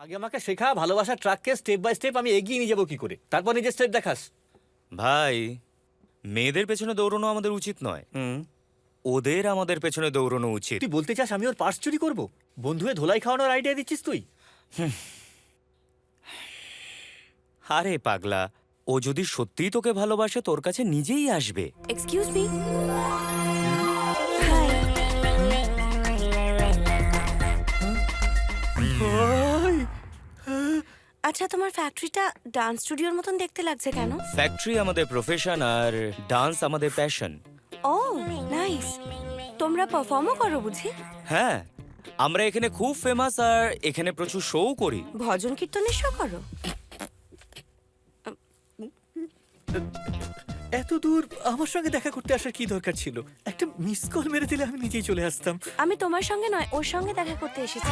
আগে আমাকে শেখা ভালোবাসার ট্রাককে স্টেপ বাই স্টেপ আমি এগিয়ে নিয়ে যাবো কি করে, তারপর নিজের স্টেপ দেখাস। ভাই, মেয়েদের পেছনে দৌড়ানো আমাদের উচিত নয়, ওদের আমাদের পেছনে দৌড়ানো উচিত। তুই বলতে চাস আমি ওর পার্স চুরি করবো? বন্ধু হয়ে ধোলাই খাওয়ানোর আইডিয়া দিচ্ছিস তুই? আরে পাগলা, ও যদি সত্যিই তোকে ভালোবাসে তোর কাছে নিজেই আসবে। Excuse me. হাই। আচ্ছা, তোমার ফ্যাক্টরিটা ডান্স স্টুডিওর মতন দেখতে লাগছে কেন? ফ্যাক্টরি আমাদের প্রফেশন আর ডান্স আমাদের প্যাশন। ও নাইস। তোমরা পারফর্মও করো বুঝি? হ্যাঁ, আমরা এখানে খুব ফেমাস আর এখানে প্রচুর শোও করি। ভজন কীর্তনের শো করো? এত দূর আমার সঙ্গে দেখা করতে আসার কি দরকার ছিল? একটা মিস কল মেরে দিলে আমি নিজেই চলে আসতাম। আমি তোমার সঙ্গে নয়, ওর সঙ্গে দেখা করতে এসেছি।